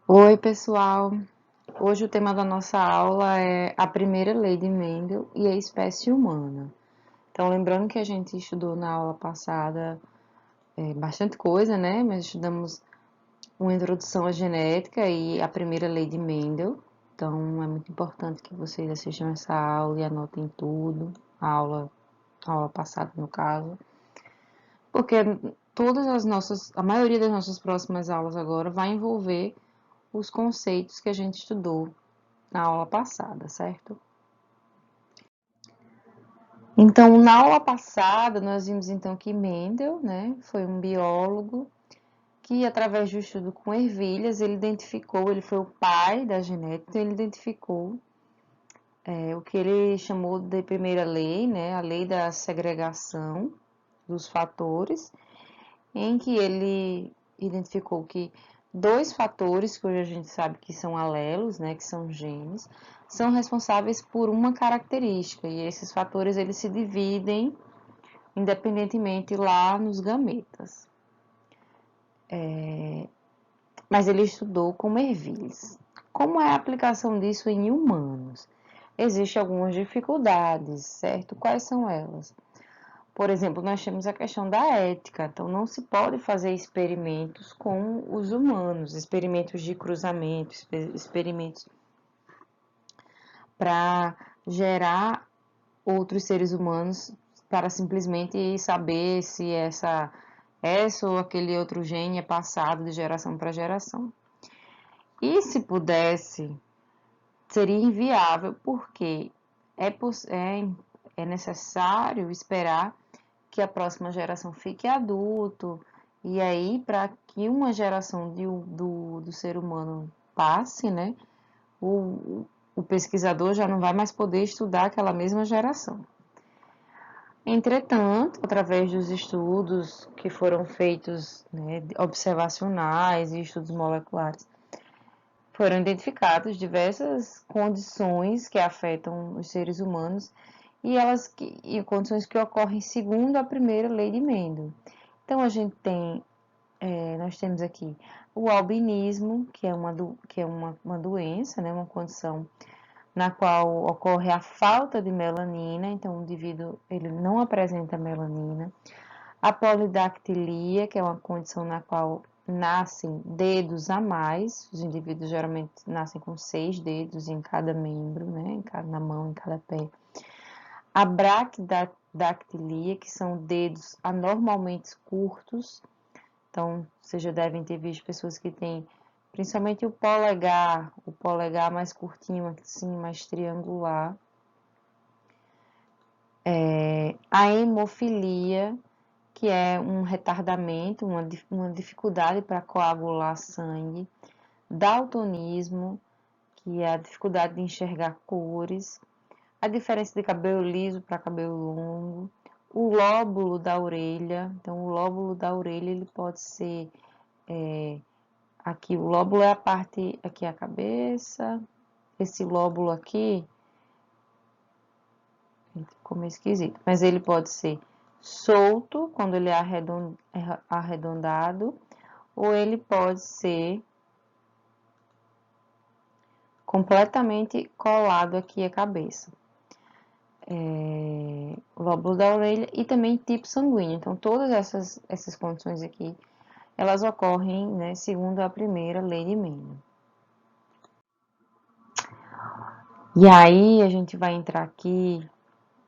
Oi, pessoal. Hoje o tema da nossa aula é a primeira lei de Mendel e a espécie humana. Então, lembrando que a gente estudou na aula passada bastante coisa, né? Mas estudamos uma introdução à genética e a primeira lei de Mendel. Então, é muito importante que vocês assistam essa aula e anotem tudo, a aula passada, no caso, porque a maioria das nossas próximas aulas agora vai envolver os conceitos que a gente estudou na aula passada, certo? Então, na aula passada, nós vimos então que Mendel, né, foi um biólogo que, através do estudo com ervilhas, ele foi o pai da genética, então ele identificou o que ele chamou de primeira lei, né, a lei da segregação dos fatores, em que ele identificou que dois fatores, que hoje a gente sabe que são alelos, né, que são genes, são responsáveis por uma característica, e esses fatores eles se dividem independentemente lá nos gametas. Mas ele estudou com ervilhas. Como é a aplicação disso em humanos? Existem algumas dificuldades, certo? Quais são elas? Por exemplo, nós temos a questão da ética, então não se pode fazer experimentos com os humanos, experimentos de cruzamento, experimentos para gerar outros seres humanos para simplesmente saber se essa ou aquele outro gene é passado de geração para geração. E se pudesse, seria inviável, porque é, é necessário esperar que a próxima geração fique adulto, e aí, para que uma geração do ser humano passe, né, o, o pesquisador já não vai mais poder estudar aquela mesma geração. Entretanto, através dos estudos que foram feitos, né, observacionais e estudos moleculares, foram identificadas diversas condições que afetam os seres humanos e condições que ocorrem segundo a primeira lei de Mendel. Então nós temos aqui o albinismo, que é uma doença, né, uma condição na qual ocorre a falta de melanina, então o indivíduo ele não apresenta melanina. A polidactilia, que é uma condição na qual nascem dedos a mais, os indivíduos geralmente nascem com 6 dedos em cada membro, né, na mão, em cada pé. A brachdactilia, que são dedos anormalmente curtos, então vocês já devem ter visto pessoas que têm principalmente o polegar mais curtinho, assim, mais triangular. A hemofilia, que é um retardamento, uma dificuldade para coagular sangue. Daltonismo, que é a dificuldade de enxergar cores. A diferença de cabelo liso para cabelo longo. O lóbulo da orelha, então o lóbulo da orelha ele pode ser aqui, o lóbulo é a parte, aqui é a cabeça, esse lóbulo aqui, ficou meio esquisito, mas ele pode ser solto, quando ele é arredondado, ou ele pode ser completamente colado aqui à cabeça. O lóbulo da orelha e também tipo sanguíneo. Então, todas essas condições aqui, elas ocorrem, né, segundo a primeira lei de Mendel. E aí, a gente vai entrar aqui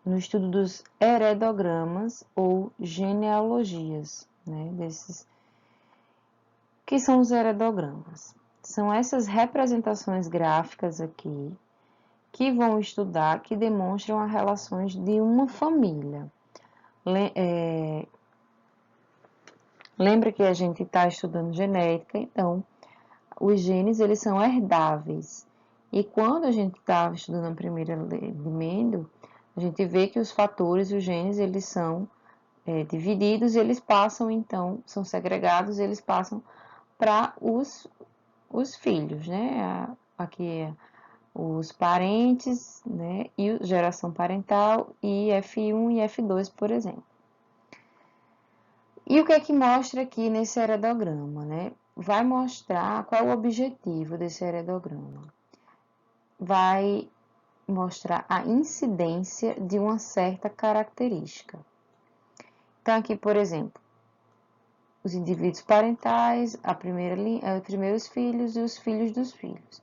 no estudo dos heredogramas ou genealogias, né, que são os heredogramas? São essas representações gráficas aqui que vão estudar, que demonstram as relações de uma família. Lembra que a gente está estudando genética, então os genes eles são herdáveis. E quando a gente está estudando a primeira lei de Mendel, a gente vê que os fatores, os genes, eles são divididos, eles passam então, são segregados, eles passam para os filhos, né? Aqui é os parentes, né? E geração parental, e F1 e F2, por exemplo. E o que é que mostra aqui nesse heredograma, né? vai mostrar qual é o objetivo desse heredograma. Vai mostrar a incidência de uma certa característica. Então, aqui, por exemplo, os indivíduos parentais, os primeiros filhos e os filhos dos filhos.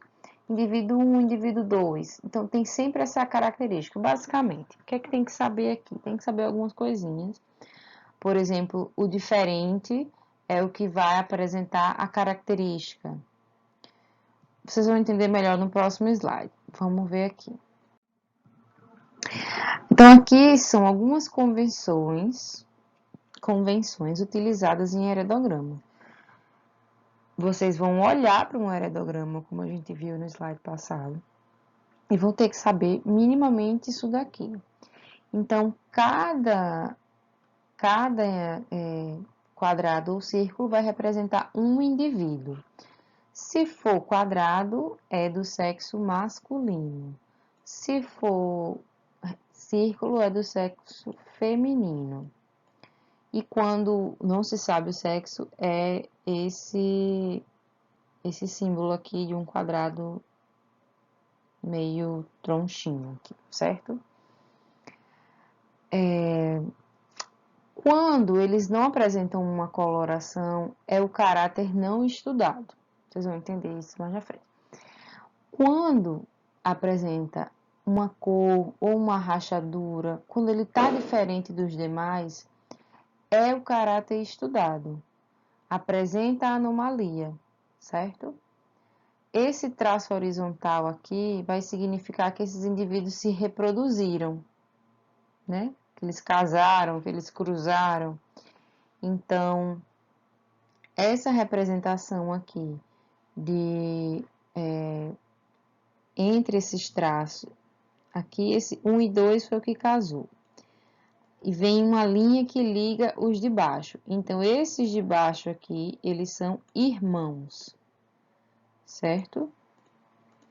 Indivíduo 1, indivíduo 2. Então, tem sempre essa característica. Basicamente, o que é que tem que saber aqui? Tem que saber algumas coisinhas. Por exemplo, o diferente é o que vai apresentar a característica. Vocês vão entender melhor no próximo slide. Vamos ver aqui. Então, aqui são algumas convenções utilizadas em heredograma. Vocês vão olhar para um heredograma, como a gente viu no slide passado, e vão ter que saber minimamente isso daqui. Então, cada quadrado ou círculo vai representar um indivíduo. Se for quadrado, é do sexo masculino. Se for círculo, é do sexo feminino. E quando não se sabe o sexo, é esse símbolo aqui de um quadrado meio tronchinho aqui, certo? Quando eles não apresentam uma coloração, é o caráter não estudado. Vocês vão entender isso mais na frente. Quando apresenta uma cor ou uma rachadura, quando ele está diferente dos demais, é o caráter estudado. Apresenta a anomalia, certo? Esse traço horizontal aqui vai significar que esses indivíduos se reproduziram, né? Que eles casaram, que eles cruzaram. Então, essa representação aqui entre esses traços, aqui esse 1 e 2 foi o que casou. E vem uma linha que liga os de baixo. Então, esses de baixo aqui, eles são irmãos, certo?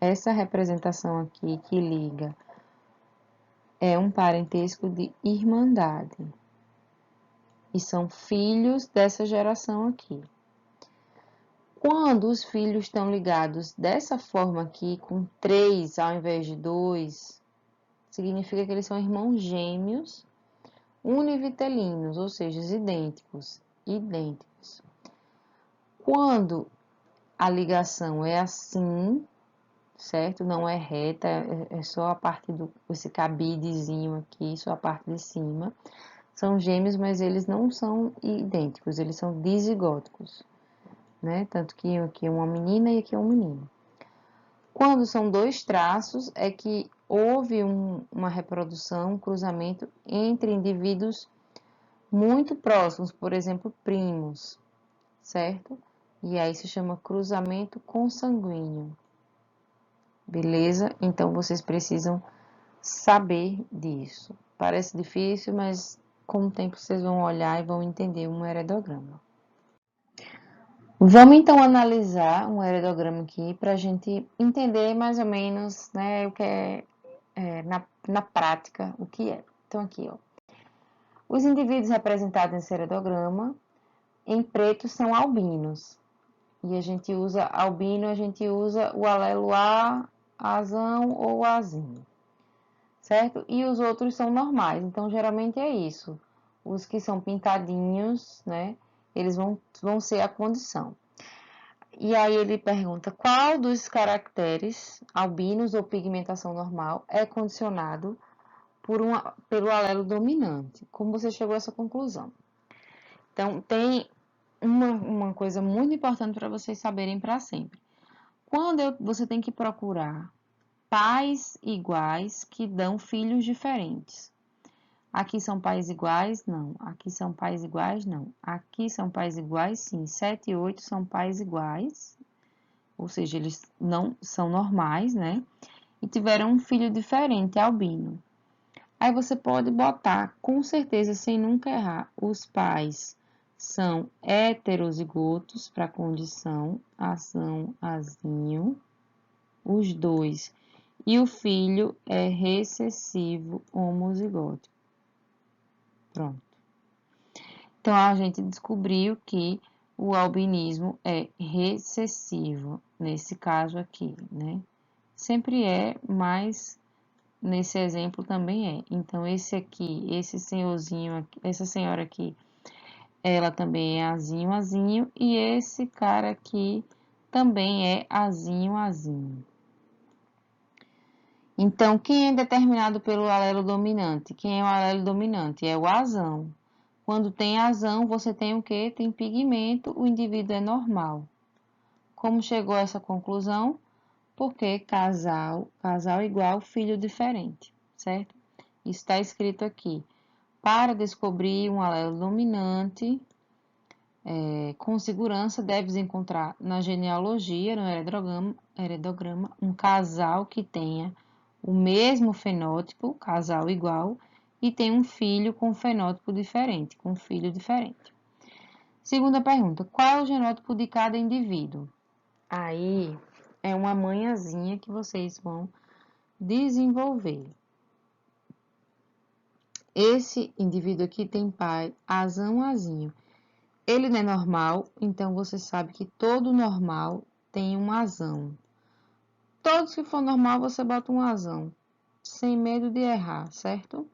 Essa representação aqui que liga é um parentesco de irmandade. E são filhos dessa geração aqui. Quando os filhos estão ligados dessa forma aqui, com 3 ao invés de 2, significa que eles são irmãos gêmeos univitelinos, ou seja, idênticos. Quando a ligação é assim, certo? Não é reta, é só a parte esse cabidezinho aqui, só a parte de cima. São gêmeos, mas eles não são idênticos, eles são dizigóticos, né? Tanto que aqui é uma menina e aqui é um menino. Quando são 2 traços, é que houve uma reprodução, um cruzamento entre indivíduos muito próximos, por exemplo, primos, certo? E aí se chama cruzamento consanguíneo. Beleza? Então, vocês precisam saber disso. Parece difícil, mas com o tempo vocês vão olhar e vão entender um heredograma. Vamos então analisar um heredograma aqui para a gente entender mais ou menos, né, o que na prática o que é. Então aqui, ó, os indivíduos representados nesse heredograma em preto são albinos. E a gente usa albino, a gente usa o alelo A, Azão ou Azinho, certo? E os outros são normais, então geralmente é isso. Os que são pintadinhos, né, eles vão ser a condição. E aí ele pergunta qual dos caracteres albinos ou pigmentação normal é condicionado pelo alelo dominante. Como você chegou a essa conclusão? Então, tem uma coisa muito importante para vocês saberem para sempre. Quando você tem que procurar pais iguais que dão filhos diferentes. Aqui são pais iguais? Não. Aqui são pais iguais? Não. Aqui são pais iguais? Sim. 7 e 8 são pais iguais, ou seja, eles não são normais, né? E tiveram um filho diferente, albino. Aí você pode botar, com certeza, sem nunca errar, os pais são heterozigotos para a condição Azão, Azinho, os dois. E o filho é recessivo homozigótico. Pronto. Então, a gente descobriu que o albinismo é recessivo, nesse caso aqui, né? Sempre é, mas nesse exemplo também é. Então, esse aqui, esse senhorzinho aqui, essa senhora aqui, ela também é azinho, azinho, e esse cara aqui também é azinho, azinho. Então, quem é determinado pelo alelo dominante? Quem é o alelo dominante? É o azão. Quando tem azão, você tem o quê? Tem pigmento, o indivíduo é normal. Como chegou a essa conclusão? Porque casal igual, filho diferente, certo? Isso está escrito aqui. Para descobrir um alelo dominante, com segurança, deves encontrar na genealogia, no heredograma, um casal que tenha o mesmo fenótipo, casal igual, e tem um filho com fenótipo diferente, com filho diferente. Segunda pergunta, qual é o genótipo de cada indivíduo? Aí é uma manhãzinha que vocês vão desenvolver. Esse indivíduo aqui tem pai azão, azinho. Ele não é normal, então você sabe que todo normal tem um azão. Todos que for normal, você bota um azão, sem medo de errar, certo?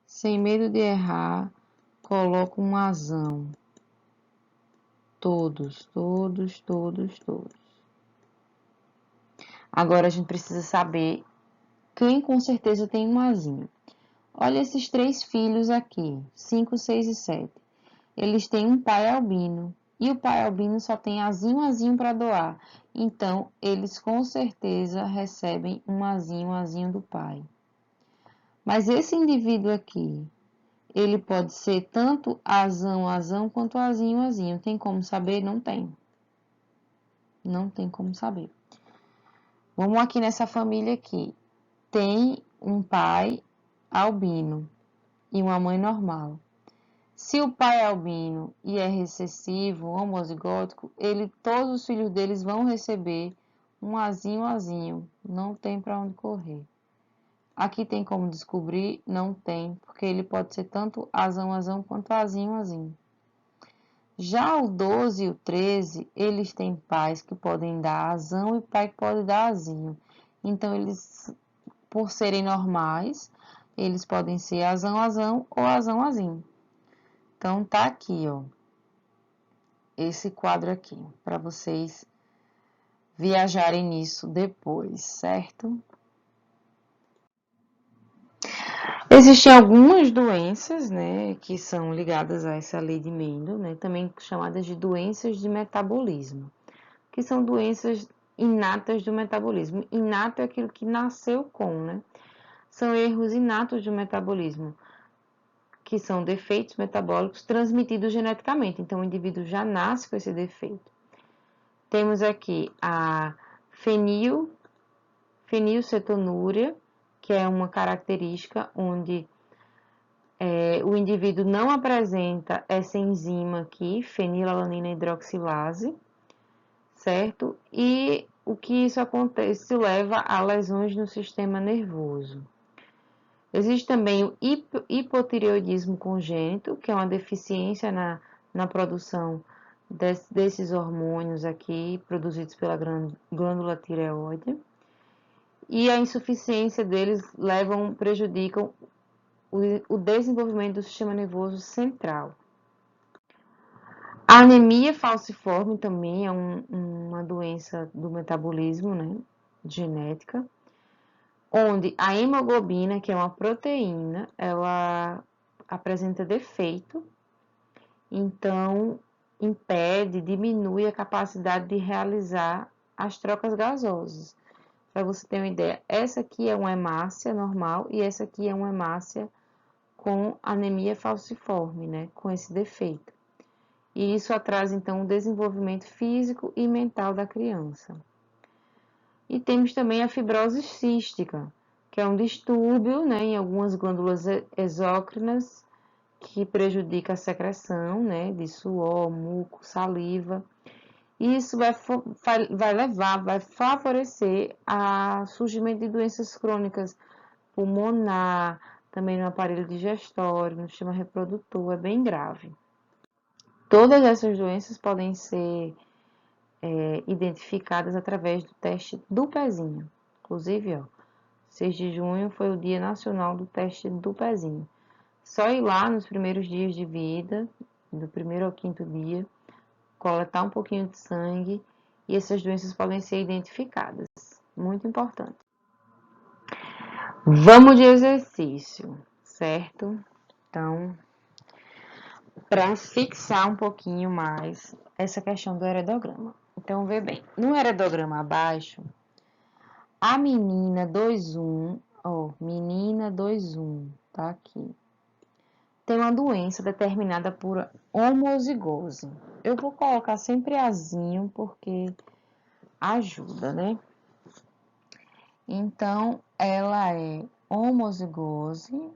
Sem medo de errar, coloca um azão. Todos, todos, todos, todos. Agora a gente precisa saber quem com certeza tem um azinho. Olha esses 3 filhos aqui, 5, 6 e 7. Eles têm um pai albino. E o pai albino só tem azinho, azinho para doar. Então, eles com certeza recebem um azinho do pai. Mas esse indivíduo aqui, ele pode ser tanto azão, azão, quanto azinho, azinho. Tem como saber? Não tem. Não tem como saber. Vamos aqui nessa família aqui. Tem um pai albino e uma mãe normal. Se o pai é albino e é recessivo, homozigótico, todos os filhos deles vão receber um azinho, azinho. Não tem para onde correr. Aqui tem como descobrir? Não tem, porque ele pode ser tanto azão, azão, quanto azinho, azinho. Já o 12 e o 13, eles têm pais que podem dar azão e pai que pode dar azinho. Então, eles, por serem normais, eles podem ser azão, azão ou azão, azinho. Então, tá aqui, ó, esse quadro aqui, para vocês viajarem nisso depois, certo? Existem algumas doenças, né, que são ligadas a essa lei de Mendel, né, também chamadas de doenças de metabolismo, que são doenças inatas do metabolismo. Inato é aquilo que nasceu com, né? São erros inatos do metabolismo, que são defeitos metabólicos transmitidos geneticamente. Então, o indivíduo já nasce com esse defeito. Temos aqui a fenilcetonúria, que é uma característica onde o indivíduo não apresenta essa enzima aqui, fenilalanina hidroxilase, certo? E o que isso acontece leva a lesões no sistema nervoso. Existe também o hipotireoidismo congênito, que é uma deficiência na produção desses hormônios aqui, produzidos pela glândula tireoide. E a insuficiência deles prejudicam o desenvolvimento do sistema nervoso central. A anemia falciforme também é uma doença do metabolismo, né, genética, onde a hemoglobina, que é uma proteína, ela apresenta defeito, então impede, diminui a capacidade de realizar as trocas gasosas. Para você ter uma ideia, essa aqui é uma hemácia normal e essa aqui é uma hemácia com anemia falciforme, né, com esse defeito. E isso atrasa, então, o desenvolvimento físico e mental da criança. E temos também a fibrose cística, que é um distúrbio, né, em algumas glândulas exócrinas, que prejudica a secreção, né, de suor, muco, saliva. E isso vai favorecer o surgimento de doenças crônicas pulmonar, também no aparelho digestório, no sistema reprodutor, é bem grave. Todas essas doenças podem ser identificadas através do teste do pezinho. Inclusive, ó, 6 de junho foi o Dia Nacional do Teste do Pezinho. Só ir lá nos primeiros dias de vida, do primeiro ao quinto dia, coletar um pouquinho de sangue e essas doenças podem ser identificadas. Muito importante. Vamos de exercício, certo? Então, para fixar um pouquinho mais essa questão do heredograma. Então, vê bem, no heredograma abaixo, a menina 21, ó, menina 21, tá aqui. Tem uma doença determinada por homozigose. Eu vou colocar sempre azinho porque ajuda, né? Então, ela é homozigose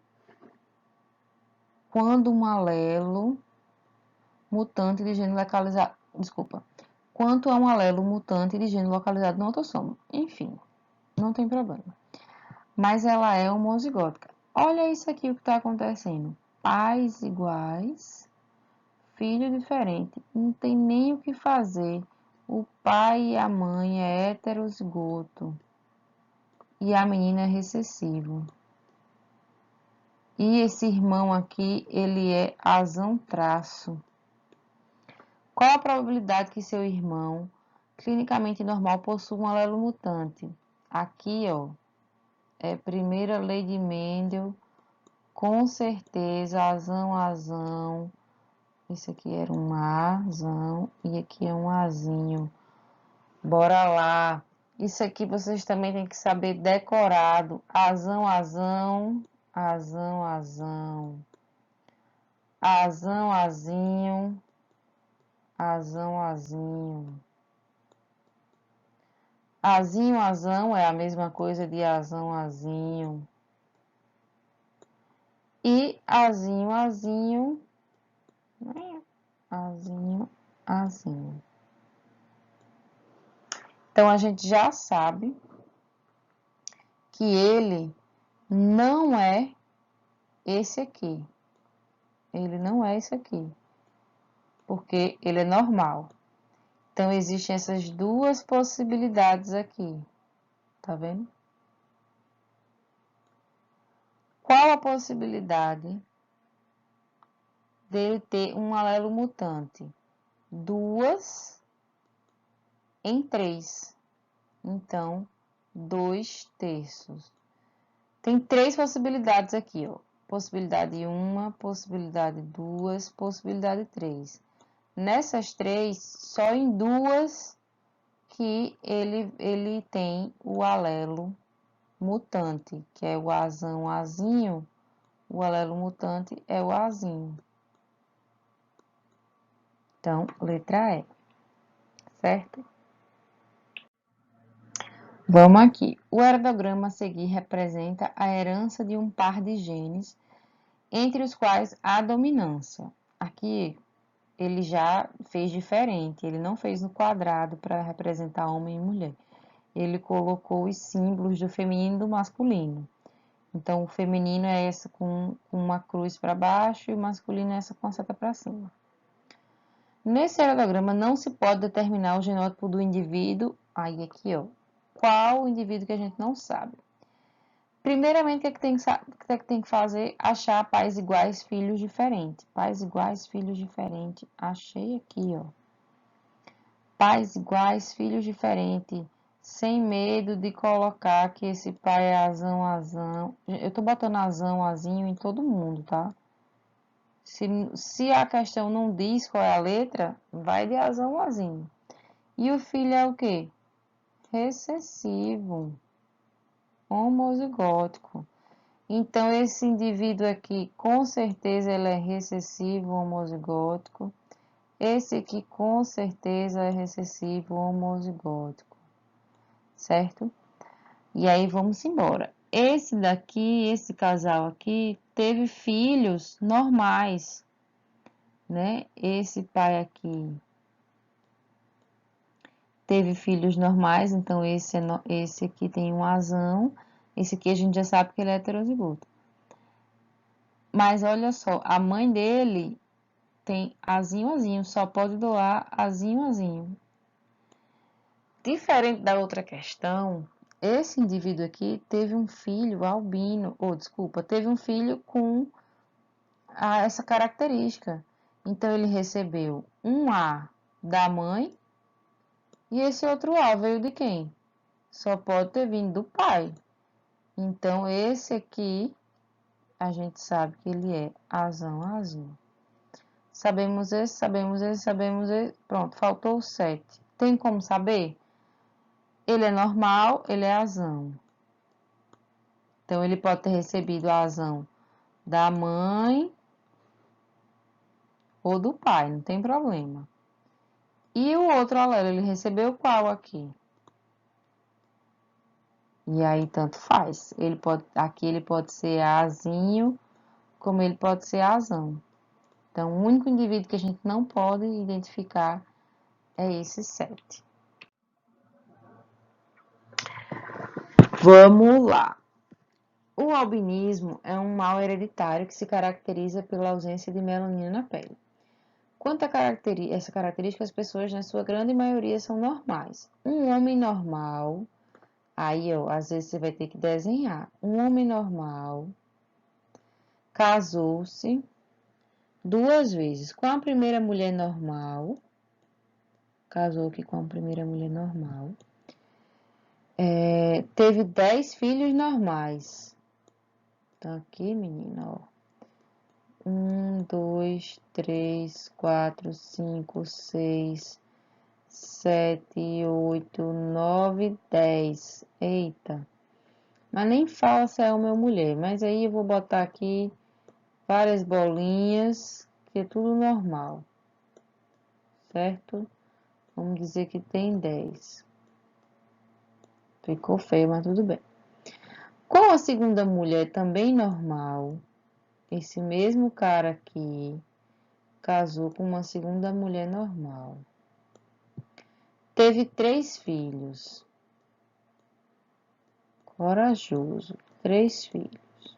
quando um alelo mutante de gene localizado, quanto a um alelo mutante de gene localizado no autossoma. Enfim, não tem problema. Mas ela é homozigótica. Olha isso aqui o que está acontecendo. Pais iguais, filho diferente. Não tem nem o que fazer. O pai e a mãe é heterozigoto. E a menina é recessivo. E esse irmão aqui, ele é azão traço. Qual a probabilidade que seu irmão, clinicamente normal, possua um alelo mutante? Aqui, ó, é primeira lei de Mendel, com certeza, azão. Esse aqui era um azão e aqui é um azinho. Bora lá. Isso aqui vocês também têm que saber decorado. Azão, azinho. Azão, azinho. Azinho, azão é a mesma coisa de azão, azinho. E azinho, né? Azinho. Então, a gente já sabe que ele não é esse aqui. Ele não é esse aqui. Porque ele é normal. Então, existem essas duas possibilidades aqui. Tá vendo? Qual a possibilidade dele ter um alelo mutante? 2 em 3. Então, 2/3. Tem 3 possibilidades aqui, ó. Possibilidade 1, possibilidade 2, possibilidade 3. Nessas 3, só em 2 que ele tem o alelo mutante, que é o azão, azinho. O alelo mutante é o azinho. Então, letra E, certo? Vamos aqui. O heredograma a seguir representa a herança de um par de genes, entre os quais há dominância. Aqui ele já fez diferente, ele não fez no quadrado para representar homem e mulher. Ele colocou os símbolos do feminino e do masculino. Então, o feminino é essa com uma cruz para baixo e o masculino é essa com a seta para cima. Nesse heredograma não se pode determinar o genótipo do indivíduo. Aí aqui, ó. Qual o indivíduo que a gente não sabe? Primeiramente, o que é que tem que fazer? Achar pais iguais, filhos diferentes. Pais iguais, filhos diferentes. Achei aqui, ó. Pais iguais, filhos diferentes. Sem medo de colocar que esse pai é azão. Eu tô botando azão, azinho em todo mundo, tá? Se a questão não diz qual é a letra, vai de azão, azinho. E o filho é o quê? Recessivo. Homozigótico. Então, esse indivíduo aqui, com certeza, ele é recessivo homozigótico. Esse aqui, com certeza, é recessivo homozigótico. Certo? E aí, vamos embora. Esse daqui, esse casal aqui, teve filhos normais, né? Esse pai aqui teve filhos normais, então esse aqui tem um azão. Esse aqui a gente já sabe que ele é heterozigoto. Mas olha só, a mãe dele tem azinho, azinho, só pode doar azinho, azinho. Diferente da outra questão, esse indivíduo aqui teve um filho albino, ou desculpa, teve um filho com essa característica. Então, ele recebeu um A da mãe e esse outro A veio de quem? Só pode ter vindo do pai. Então, esse aqui, a gente sabe que ele é azão, azinho. Sabemos esse, sabemos esse, sabemos esse. Pronto, faltou o 7. Tem como saber? Ele é normal, ele é azão. Então, ele pode ter recebido a azão da mãe ou do pai, não tem problema. E o outro alelo, ele recebeu qual aqui? E aí, tanto faz. Aqui ele pode ser azinho, como ele pode ser azão. Então, o único indivíduo que a gente não pode identificar é esse 7. Vamos lá. O albinismo é um mal hereditário que se caracteriza pela ausência de melanina na pele. Quanto a essa característica, as pessoas, na sua grande maioria, são normais. Um homem normal, aí, ó, às vezes você vai ter que desenhar. Um homem normal casou-se 2 vezes com a primeira mulher normal, casou aqui com a primeira mulher normal, teve 10 filhos normais. Tá aqui, menina, ó. 1, 2, 3, 4, 5, 6, 7, 8, 9, 10. Eita. Mas nem fala se é homem ou mulher. Mas aí eu vou botar aqui várias bolinhas, que é tudo normal. Certo? Vamos dizer que tem 10. Ficou feio, mas tudo bem. Com a segunda mulher também normal, esse mesmo cara aqui casou com uma segunda mulher normal. Teve 3 filhos. Corajoso. 3 filhos.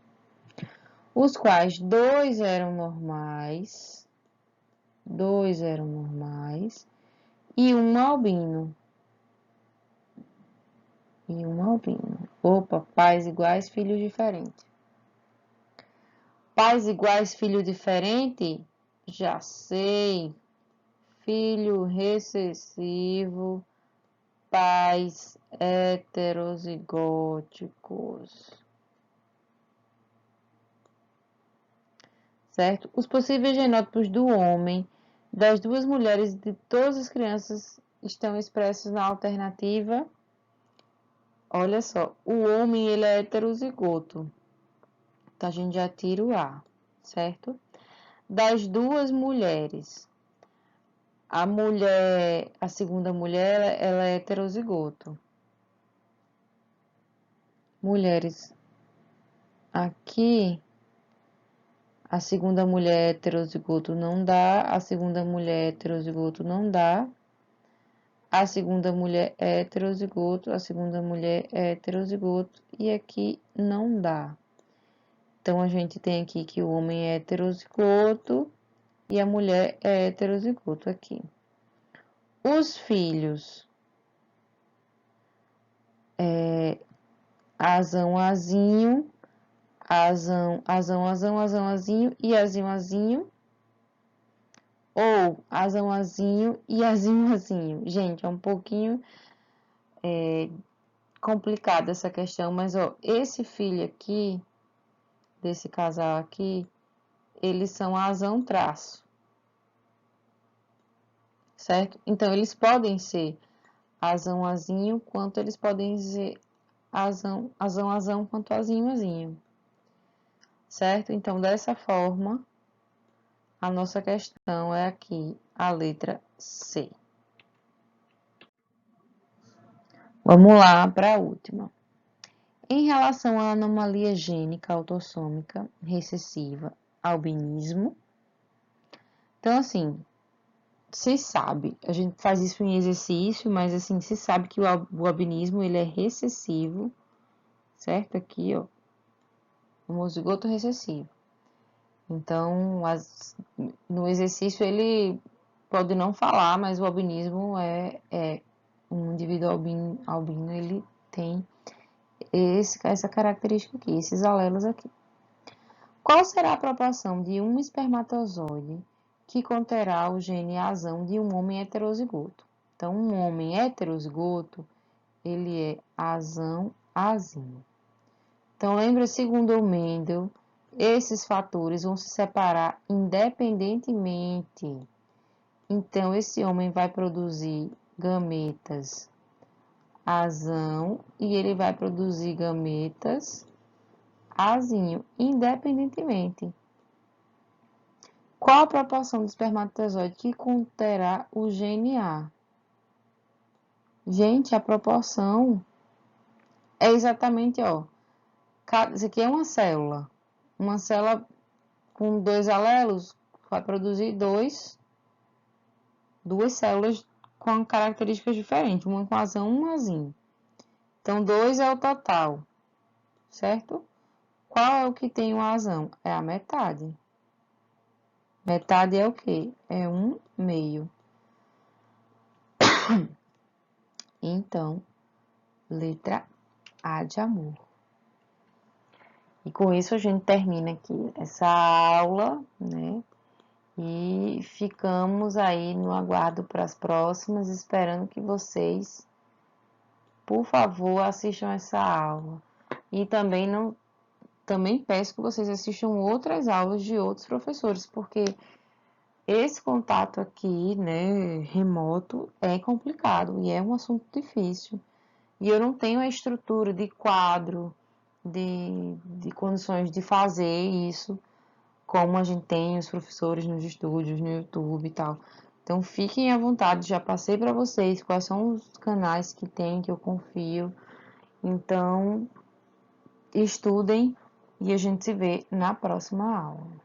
Os quais 2 eram normais. 2 eram normais. E um albino. Opa, pais iguais, filhos diferentes. Pais iguais, filho diferente? Já sei. Filho recessivo, pais heterozigóticos. Certo? Os possíveis genótipos do homem, das 2 mulheres e de todas as crianças estão expressos na alternativa. Olha só, o homem ele é heterozigoto. Então, a gente já tira o A, certo? Das 2 mulheres, a segunda mulher, ela é heterozigoto. Mulheres, aqui, a segunda mulher heterozigoto não dá, a segunda mulher heterozigoto não dá, a segunda mulher é heterozigoto, a segunda mulher é heterozigoto, e aqui não dá. Então, a gente tem aqui que o homem é heterozigoto e a mulher é heterozigoto aqui. Os filhos, azão, azinho, azão, azão, azão, azão, azinho e azinho, azinho. Ou azão, azinho e azinho, azinho. Gente, é um pouquinho complicada essa questão, mas ó, esse filho aqui, desse casal aqui, eles são azão traço, certo? Então, eles podem ser azão, azinho, quanto eles podem ser azão, azão, azão, quanto azinho, azinho, certo? Então, dessa forma, a nossa questão é aqui, a letra C. Vamos lá para a última. Em relação à anomalia gênica autossômica recessiva, albinismo. Então, assim, se sabe, a gente faz isso em exercício, mas assim, se sabe que o albinismo, ele é recessivo, certo? Aqui, ó, homozigoto recessivo. Então, no exercício ele pode não falar, mas o albinismo é um indivíduo albino, ele tem essa característica aqui, esses alelos aqui. Qual será a proporção de um espermatozoide que conterá o gene azão de um homem heterozigoto? Então, um homem heterozigoto, ele é azão-azinho. Então, lembra, segundo o Mendel, esses fatores vão se separar independentemente. Então, esse homem vai produzir gametas azão e ele vai produzir gametas azinho, independentemente. Qual a proporção do espermatozoide que conterá o gene A? Gente, a proporção é exatamente, ó, isso aqui é uma célula. Uma célula com 2 alelos vai produzir duas células com características diferentes, uma com azão e uma azinho. Então, 2 é o total, certo? Qual é o que tem o azão? É a metade. Metade é o quê? É 1/2. Então, letra A de amor. E com isso a gente termina aqui essa aula, né? E ficamos aí no aguardo para as próximas, esperando que vocês, por favor, assistam essa aula. E também peço que vocês assistam outras aulas de outros professores, porque esse contato aqui, né, remoto, é complicado e é um assunto difícil. E eu não tenho a estrutura de quadro, de condições de fazer isso, como a gente tem os professores nos estúdios, no YouTube e tal. Então fiquem à vontade, já passei para vocês quais são os canais que tem, que eu confio. Então estudem e a gente se vê na próxima aula.